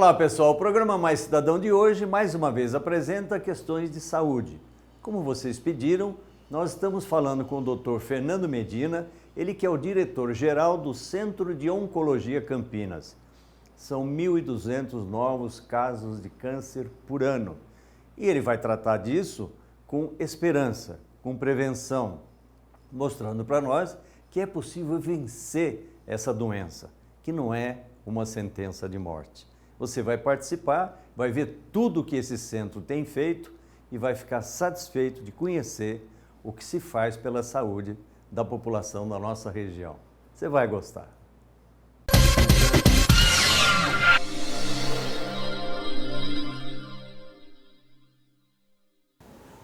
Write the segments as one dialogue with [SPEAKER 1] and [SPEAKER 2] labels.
[SPEAKER 1] Olá pessoal, o programa Mais Cidadão de hoje mais uma vez apresenta questões de saúde. Como vocês pediram, nós estamos falando com o Dr. Fernando Medina, ele que é o diretor-geral do Centro de Oncologia Campinas. São 1.200 novos casos de câncer por ano. E ele vai tratar disso com esperança, com prevenção, mostrando para nós que é possível vencer essa doença, que não é uma sentença de morte. Você vai participar, vai ver tudo o que esse centro tem feito e vai ficar satisfeito de conhecer o que se faz pela saúde da população da nossa região. Você vai gostar.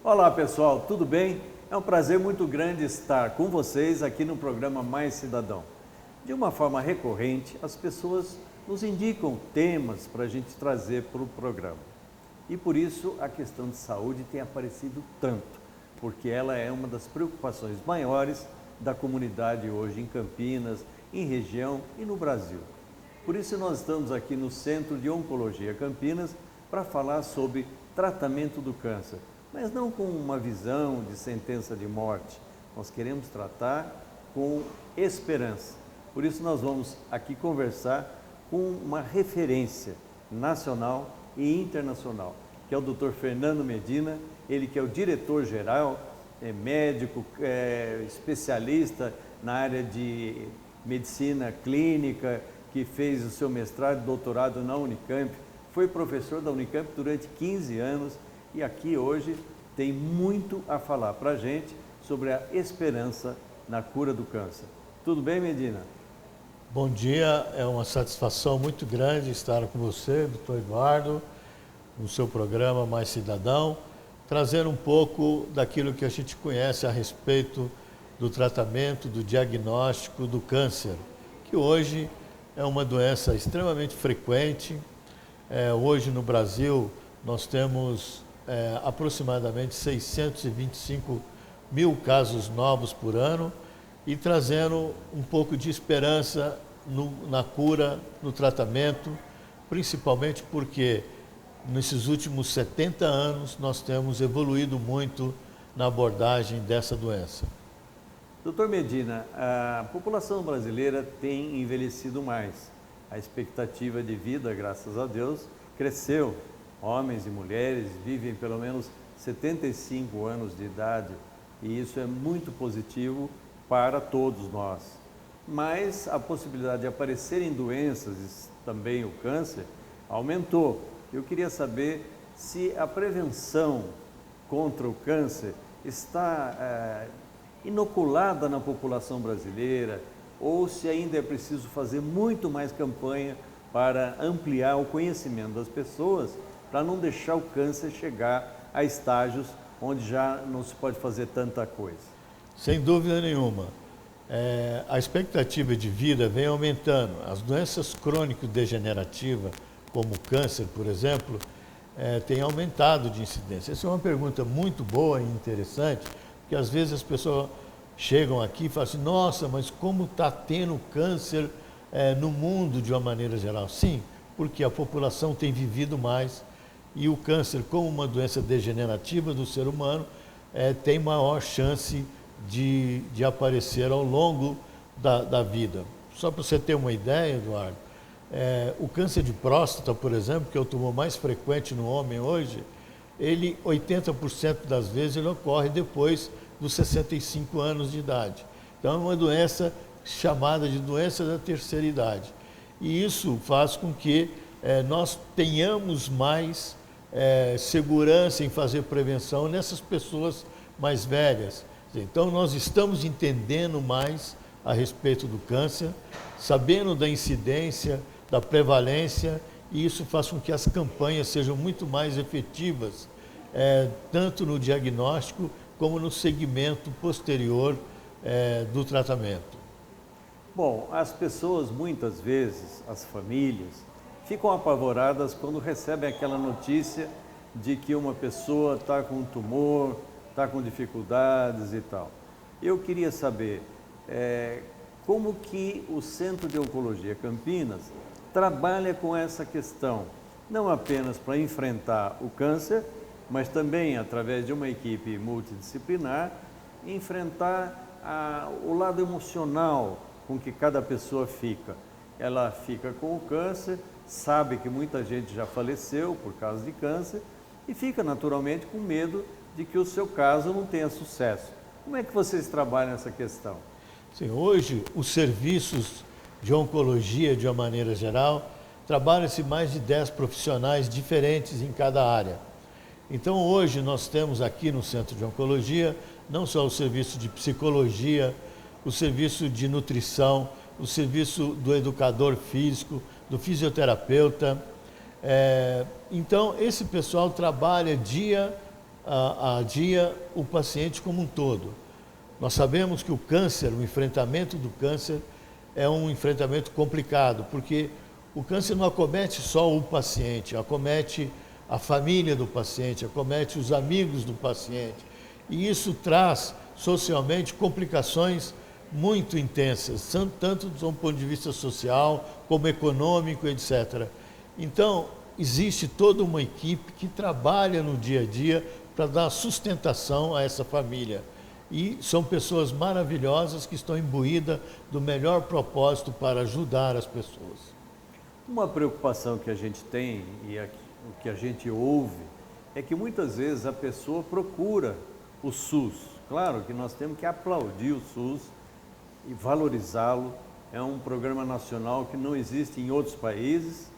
[SPEAKER 1] Olá pessoal, tudo bem? É um prazer muito grande estar com vocês aqui no programa Mais Cidadão. De uma forma recorrente, as pessoas nos indicam temas para a gente trazer para o programa. E por isso a questão de saúde tem aparecido tanto, porque ela é uma das preocupações maiores da comunidade hoje em Campinas, em região e no Brasil. Por isso nós estamos aqui no Centro de Oncologia Campinas para falar sobre tratamento do câncer, mas não com uma visão de sentença de morte. Nós queremos tratar com esperança. Por isso nós vamos aqui conversar com uma referência nacional e internacional, que é o Dr. Fernando Medina, ele que é o diretor-geral, é médico, especialista na área de medicina clínica, que fez o seu mestrado e doutorado na Unicamp, foi professor da Unicamp durante 15 anos e aqui hoje tem muito a falar para a gente sobre a esperança na cura do câncer. Tudo bem, Medina?
[SPEAKER 2] Bom dia, é uma satisfação muito grande estar com você, doutor Eduardo, no seu programa Mais Cidadão, trazendo um pouco daquilo que a gente conhece a respeito do tratamento, do diagnóstico do câncer, que hoje é uma doença extremamente frequente. Hoje no Brasil nós temos aproximadamente 625 mil casos novos por ano, e trazendo um pouco de esperança na cura, no tratamento, principalmente porque nesses últimos 70 anos nós temos evoluído muito na abordagem dessa doença.
[SPEAKER 1] Doutor Medina, a população brasileira tem envelhecido mais. A expectativa de vida, graças a Deus, cresceu. Homens e mulheres vivem pelo menos 75 anos de idade e isso é muito positivo para todos nós. Mas a possibilidade de aparecerem doenças, também o câncer, aumentou. Eu queria saber se a prevenção contra o câncer está inoculada na população brasileira ou se ainda é preciso fazer muito mais campanha para ampliar o conhecimento das pessoas para não deixar o câncer chegar a estágios onde já não se pode fazer tanta coisa.
[SPEAKER 2] Sem dúvida nenhuma. A expectativa de vida vem aumentando. As doenças crônico-degenerativas, como o câncer, por exemplo, têm aumentado de incidência. Essa é uma pergunta muito boa e interessante, porque às vezes as pessoas chegam aqui e falam assim, nossa, mas como está tendo câncer no mundo de uma maneira geral? Sim, porque a população tem vivido mais e o câncer, como uma doença degenerativa do ser humano, tem maior chance de aparecer ao longo da vida. Só para você ter uma ideia, Eduardo, o câncer de próstata, por exemplo, que é o tumor mais frequente no homem hoje, 80% das vezes ele ocorre depois dos 65 anos de idade. Então é uma doença chamada de doença da terceira idade. E isso faz com que nós tenhamos mais segurança em fazer prevenção nessas pessoas mais velhas. Então, nós estamos entendendo mais a respeito do câncer, sabendo da incidência, da prevalência, e isso faz com que as campanhas sejam muito mais efetivas, tanto no diagnóstico como no segmento posterior do tratamento.
[SPEAKER 1] Bom, as pessoas muitas vezes, as famílias, ficam apavoradas quando recebem aquela notícia de que uma pessoa está com um tumor, está com dificuldades e tal. Eu queria saber como que o Centro de Oncologia Campinas trabalha com essa questão não apenas para enfrentar o câncer, mas também através de uma equipe multidisciplinar, enfrentar o lado emocional com que cada pessoa fica. Ela fica com o câncer, sabe que muita gente já faleceu por causa de câncer e fica naturalmente com medo de que o seu caso não tenha sucesso. Como é que vocês trabalham essa questão?
[SPEAKER 2] Sim, hoje os serviços de oncologia, de uma maneira geral, trabalham-se mais de 10 profissionais diferentes em cada área. Então hoje nós temos aqui no Centro de Oncologia não só o serviço de psicologia, o serviço de nutrição, o serviço do educador físico, do fisioterapeuta. Então esse pessoal trabalha dia a dia o paciente como um todo. Nós sabemos que o câncer, o enfrentamento do câncer é um enfrentamento complicado, porque o câncer não acomete só o paciente, acomete a família do paciente, acomete os amigos do paciente. E isso traz socialmente complicações muito intensas, tanto do ponto de vista social, como econômico, etc. Então, existe toda uma equipe que trabalha no dia a dia para dar sustentação a essa família. E são pessoas maravilhosas que estão imbuídas do melhor propósito para ajudar as pessoas.
[SPEAKER 1] Uma preocupação que a gente tem e o que a gente ouve é que muitas vezes a pessoa procura o SUS. Claro que nós temos que aplaudir o SUS e valorizá-lo. É um programa nacional que não existe em outros países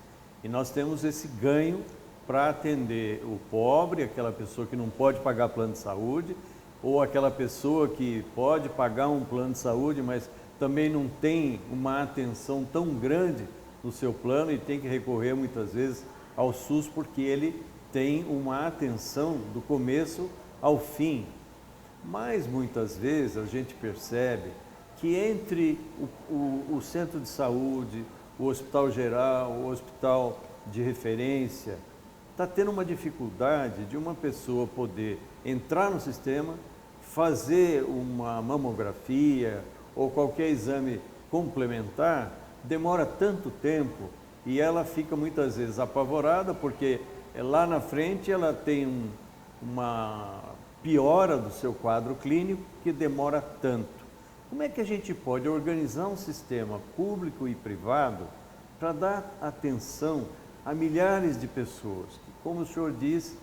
[SPEAKER 1] e nós temos esse ganho para atender o pobre, aquela pessoa que não pode pagar plano de saúde, ou aquela pessoa que pode pagar um plano de saúde, mas também não tem uma atenção tão grande no seu plano e tem que recorrer muitas vezes ao SUS porque ele tem uma atenção do começo ao fim. Mas muitas vezes a gente percebe que entre o centro de saúde, o hospital geral, o hospital de referência, está tendo uma dificuldade de uma pessoa poder entrar no sistema, fazer uma mamografia ou qualquer exame complementar, demora tanto tempo e ela fica muitas vezes apavorada porque lá na frente ela tem uma piora do seu quadro clínico que demora tanto. Como é que a gente pode organizar um sistema público e privado para dar atenção a milhares de pessoas? Como o senhor diz,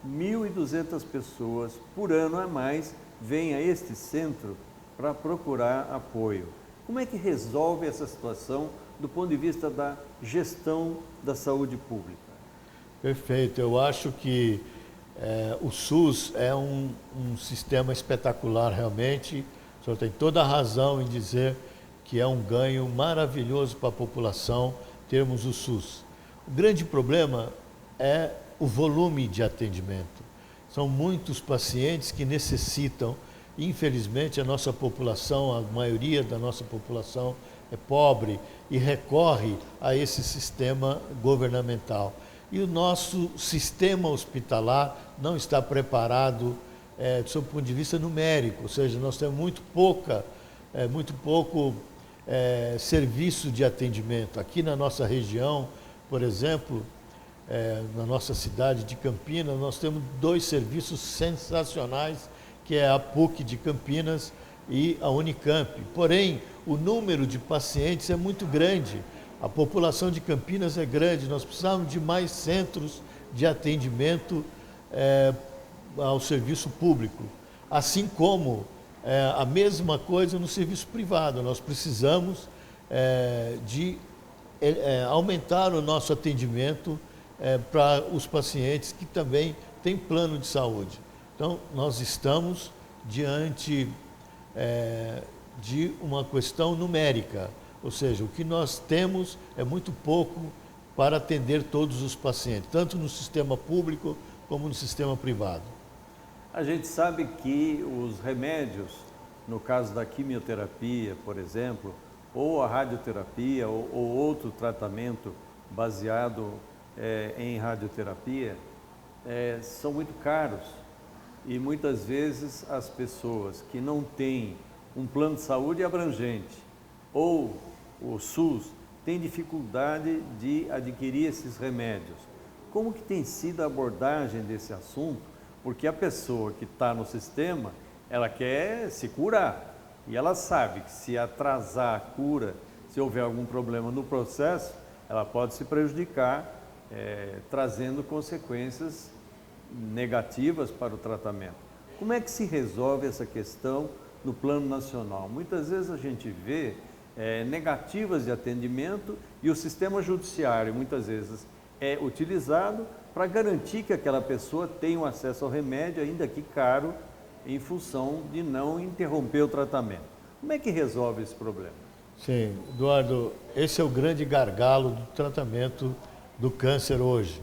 [SPEAKER 1] 1.200 pessoas por ano a mais vêm a este centro para procurar apoio. Como é que resolve essa situação do ponto de vista da gestão da saúde pública?
[SPEAKER 2] Perfeito, eu acho que o SUS é um sistema espetacular realmente. O senhor tem toda a razão em dizer que é um ganho maravilhoso para a população termos o SUS. O grande problema é o volume de atendimento. São muitos pacientes que necessitam, infelizmente a nossa população, a maioria da nossa população é pobre e recorre a esse sistema governamental. E o nosso sistema hospitalar não está preparado do seu ponto de vista numérico, ou seja, nós temos muito pouco serviço de atendimento. Aqui na nossa região, por exemplo, na nossa cidade de Campinas, nós temos 2 serviços sensacionais, que é a PUC de Campinas e a Unicamp. Porém, o número de pacientes é muito grande. A população de Campinas é grande, nós precisamos de mais centros de atendimento ao serviço público. Assim como a mesma coisa no serviço privado, nós precisamos de aumentar o nosso atendimento para os pacientes que também têm plano de saúde. Então, nós estamos diante de uma questão numérica, ou seja, o que nós temos é muito pouco para atender todos os pacientes, tanto no sistema público como no sistema privado.
[SPEAKER 1] A gente sabe que os remédios, no caso da quimioterapia, por exemplo, ou a radioterapia, ou outro tratamento baseado em radioterapia, são muito caros. E muitas vezes as pessoas que não têm um plano de saúde abrangente ou o SUS têm dificuldade de adquirir esses remédios. como que tem sido a abordagem desse assunto, porque a pessoa que está no sistema, ela quer se curar, e ela sabe que se atrasar a cura, se houver algum problema no processo, ela pode se prejudicar, trazendo consequências negativas para o tratamento. Como é que se resolve essa questão no plano nacional? Muitas vezes a gente vê negativas de atendimento e o sistema judiciário muitas vezes é utilizado para garantir que aquela pessoa tenha um acesso ao remédio, ainda que caro, em função de não interromper o tratamento. Como é que resolve esse problema?
[SPEAKER 2] Sim, Eduardo, esse é o grande gargalo do tratamento do câncer hoje,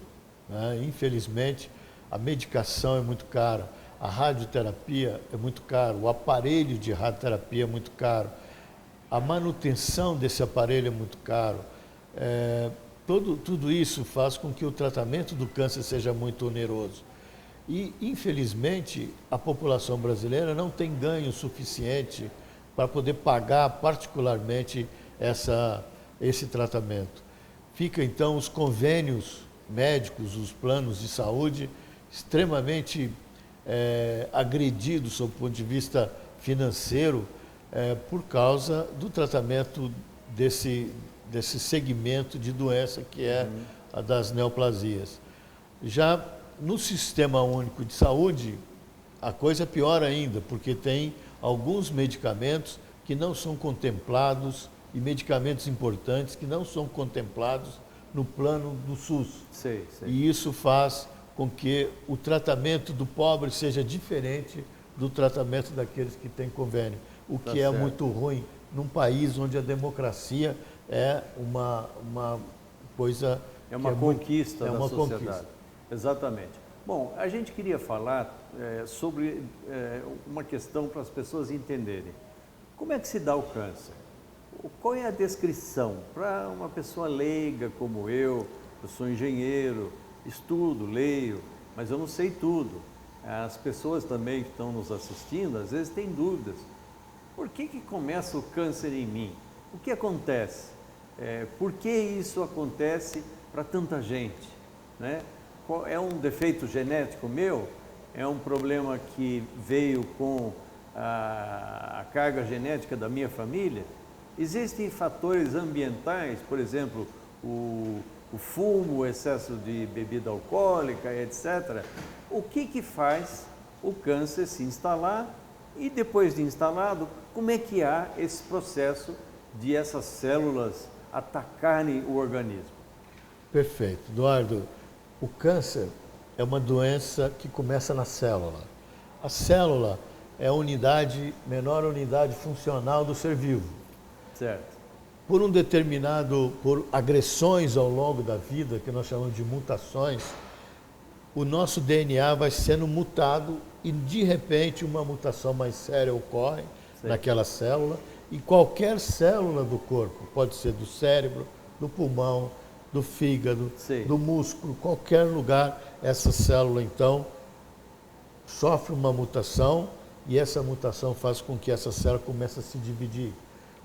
[SPEAKER 2] né? Infelizmente, a medicação é muito cara, a radioterapia é muito caro, o aparelho de radioterapia é muito caro, a manutenção desse aparelho é muito caro. Tudo isso faz com que o tratamento do câncer seja muito oneroso. E, infelizmente, a população brasileira não tem ganho suficiente para poder pagar particularmente esse tratamento. Fica, então, os convênios médicos, os planos de saúde, extremamente agredidos sob o ponto de vista financeiro por causa do tratamento desse segmento de doença que é a das neoplasias. Já no Sistema Único de Saúde, a coisa é pior ainda, porque tem alguns medicamentos que não são contemplados e medicamentos importantes que não são contemplados no plano do SUS.
[SPEAKER 1] Sei.
[SPEAKER 2] E isso faz com que o tratamento do pobre seja diferente do tratamento daqueles que têm convênio, o que é muito ruim num país onde a democracia é uma coisa...
[SPEAKER 1] É uma conquista
[SPEAKER 2] da sociedade.
[SPEAKER 1] Conquista. Exatamente. Bom, a gente queria falar sobre uma questão para as pessoas entenderem. Como é que se dá o câncer? Qual é a descrição? Para uma pessoa leiga como eu sou engenheiro, estudo, leio, mas eu não sei tudo. As pessoas também que estão nos assistindo, às vezes têm dúvidas. Por que começa o câncer em mim? O que acontece? Por que isso acontece para tanta gente? Né? É um defeito genético meu? É um problema que veio com a carga genética da minha família? Existem fatores ambientais, por exemplo, o fumo, o excesso de bebida alcoólica, etc. O que faz o câncer se instalar? E depois de instalado, como é que há esse processo de essas células atacarem o organismo?
[SPEAKER 2] Perfeito. Eduardo, o câncer é uma doença que começa na célula. A célula é a menor unidade funcional do ser vivo.
[SPEAKER 1] Certo.
[SPEAKER 2] Por agressões ao longo da vida, que nós chamamos de mutações, o nosso DNA vai sendo mutado e, de repente, uma mutação mais séria ocorre naquela célula, e qualquer célula do corpo, pode ser do cérebro, do pulmão, do fígado, do músculo, qualquer lugar, essa célula, então, sofre uma mutação, e essa mutação faz com que essa célula comece a se dividir,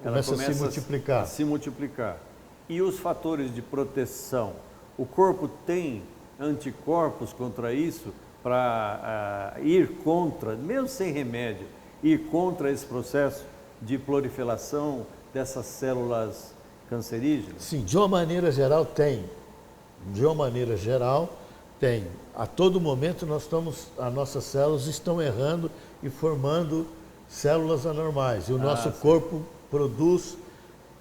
[SPEAKER 2] começa a se multiplicar.
[SPEAKER 1] E os fatores de proteção? O corpo tem anticorpos contra isso para ir contra, mesmo sem remédio, ir contra esse processo de proliferação dessas células cancerígenas?
[SPEAKER 2] Sim, de uma maneira geral tem. A todo momento as nossas células estão errando e formando células anormais. E o nosso corpo produz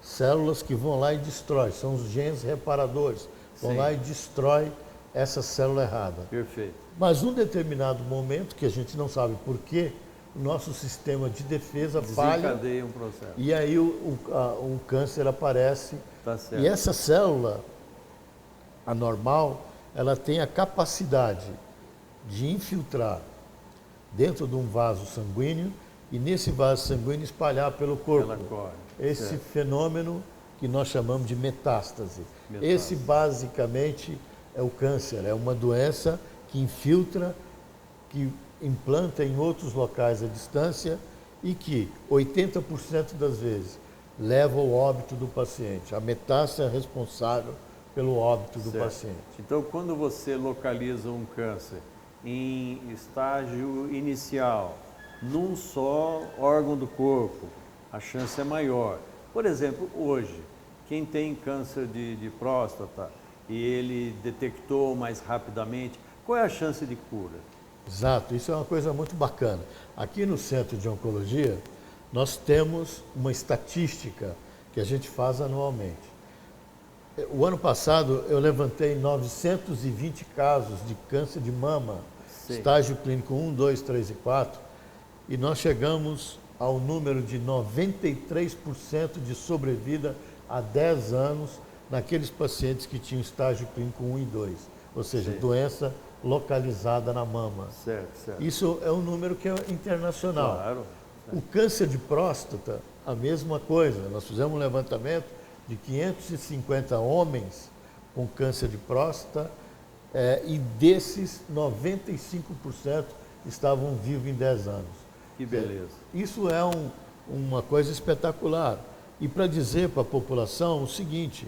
[SPEAKER 2] células que vão lá e destrói. São os genes reparadores. Vão lá e destrói essa célula errada.
[SPEAKER 1] Perfeito.
[SPEAKER 2] Mas num determinado momento, que a gente não sabe por quê, o nosso sistema de defesa falha.
[SPEAKER 1] Desencadeia um processo.
[SPEAKER 2] E aí o câncer aparece.
[SPEAKER 1] Tá certo.
[SPEAKER 2] E essa célula anormal, ela tem a capacidade de infiltrar dentro de um vaso sanguíneo e nesse vaso sanguíneo espalhar pelo corpo.
[SPEAKER 1] Ela corre.
[SPEAKER 2] Esse fenômeno que nós chamamos de metástase. Esse basicamente é o câncer, é uma doença que infiltra, que implanta em outros locais à distância e que 80% das vezes leva ao óbito do paciente. A metástase é responsável pelo óbito do
[SPEAKER 1] Certo.
[SPEAKER 2] paciente.
[SPEAKER 1] Então, quando você localiza um câncer em estágio inicial, num só órgão do corpo, a chance é maior. Por exemplo, hoje, quem tem câncer de próstata e ele detectou mais rapidamente, qual é a chance de cura?
[SPEAKER 2] Exato, isso é uma coisa muito bacana. Aqui no Centro de Oncologia, nós temos uma estatística que a gente faz anualmente. O ano passado eu levantei 920 casos de câncer de mama,
[SPEAKER 1] Sim.
[SPEAKER 2] estágio clínico 1, 2, 3 e 4, e nós chegamos ao número de 93% de sobrevida a 10 anos naqueles pacientes que tinham estágio clínico 1 e 2, ou seja,
[SPEAKER 1] Sim.
[SPEAKER 2] doença localizada na mama.
[SPEAKER 1] Certo, certo.
[SPEAKER 2] Isso é um número que é internacional.
[SPEAKER 1] Claro.
[SPEAKER 2] O câncer de próstata, a mesma coisa. Nós fizemos um levantamento de 550 homens com câncer de próstata e desses 95% estavam vivos em 10 anos.
[SPEAKER 1] Que beleza.
[SPEAKER 2] Isso é uma coisa espetacular. E para dizer para a população o seguinte,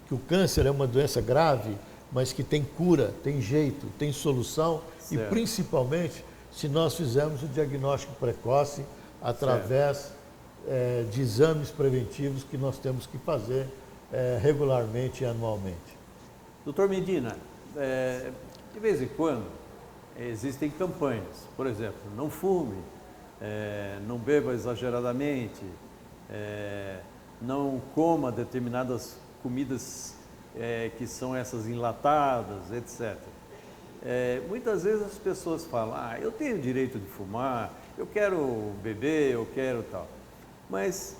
[SPEAKER 2] que o câncer é uma doença grave, mas que tem cura, tem jeito, tem solução,
[SPEAKER 1] Certo.
[SPEAKER 2] e principalmente se nós fizermos o diagnóstico precoce através de exames preventivos que nós temos que fazer regularmente e anualmente.
[SPEAKER 1] Doutor Medina, de vez em quando existem campanhas, por exemplo, não fume, não beba exageradamente, não coma determinadas comidas que são essas enlatadas, etc. Muitas vezes as pessoas falam, eu tenho direito de fumar, eu quero beber, eu quero tal. Mas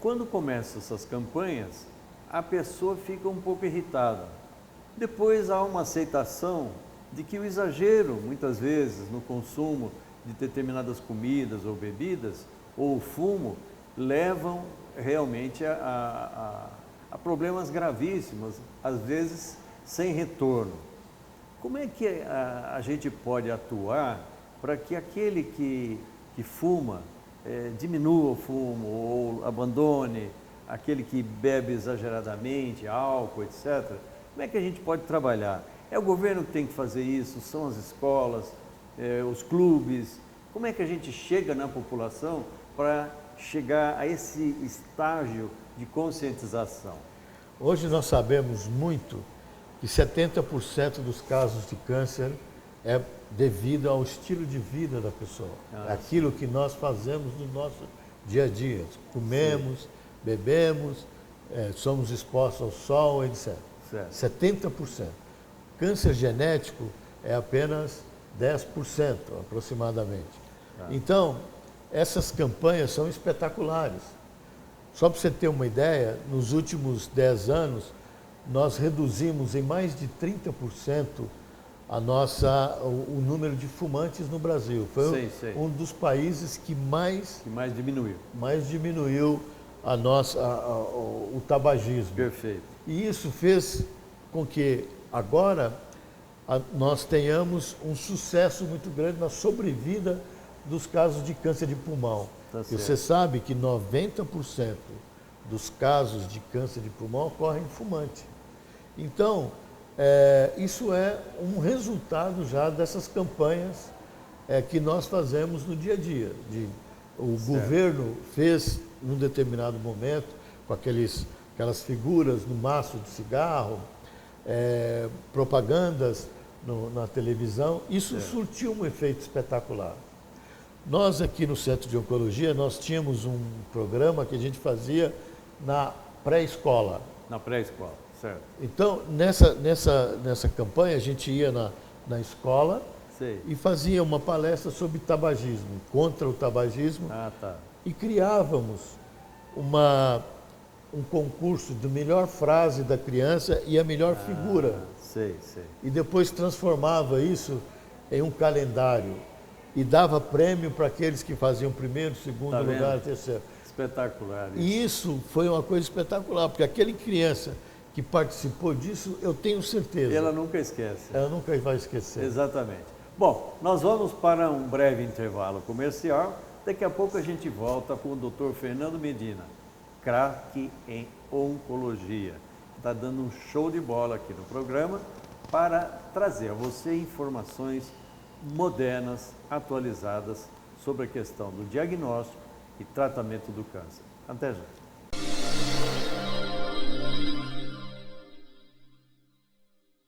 [SPEAKER 1] quando começam essas campanhas, a pessoa fica um pouco irritada. Depois há uma aceitação de que o exagero, muitas vezes, no consumo de determinadas comidas ou bebidas, ou o fumo, levam realmente a problemas gravíssimos, às vezes sem retorno. Como é que a gente pode atuar para que aquele que fuma diminua o fumo ou abandone, aquele que bebe exageradamente, álcool, etc. Como é que a gente pode trabalhar? É o governo que tem que fazer isso? São as escolas, os clubes? Como é que a gente chega na população para chegar a esse estágio de conscientização?
[SPEAKER 2] Hoje nós sabemos muito que 70% dos casos de câncer é devido ao estilo de vida da pessoa. É aquilo que nós fazemos no nosso dia a dia. Comemos, bebemos, somos expostos ao sol, etc.
[SPEAKER 1] Certo.
[SPEAKER 2] 70%. Câncer genético é apenas 10%, aproximadamente. Então, essas campanhas são espetaculares. Só para você ter uma ideia, nos últimos 10 anos, nós reduzimos em mais de 30% o número de fumantes no Brasil. Foi um dos países que mais diminuiu o tabagismo.
[SPEAKER 1] Perfeito.
[SPEAKER 2] E isso fez com que agora nós tenhamos um sucesso muito grande na sobrevida dos casos de câncer de pulmão. E você sabe que 90% dos casos de câncer de pulmão ocorrem em fumante. Então, isso é um resultado já dessas campanhas que nós fazemos no dia a dia. O governo fez, num determinado momento, com aquelas figuras no maço de cigarro, propagandas na televisão, isso surtiu um efeito espetacular. Nós aqui no Centro de Oncologia, nós tínhamos um programa que a gente fazia na pré-escola.
[SPEAKER 1] Na pré-escola, certo.
[SPEAKER 2] Então, nessa campanha, a gente ia na escola e fazia uma palestra sobre tabagismo, contra o tabagismo, e criávamos um concurso de melhor frase da criança e a melhor figura. E depois transformava isso em um calendário e dava prêmio para aqueles que faziam primeiro, segundo lugar, terceiro.
[SPEAKER 1] Espetacular.
[SPEAKER 2] E isso foi uma coisa espetacular, porque aquele criança que participou disso, eu tenho certeza.
[SPEAKER 1] Ela nunca esquece.
[SPEAKER 2] Ela nunca vai esquecer.
[SPEAKER 1] Exatamente. Bom, nós vamos para um breve intervalo comercial. Daqui a pouco a gente volta com o Dr. Fernando Medina, craque em oncologia. está dando um show de bola aqui no programa para trazer a você informações modernas, atualizadas sobre a questão do diagnóstico e tratamento do câncer. Até já.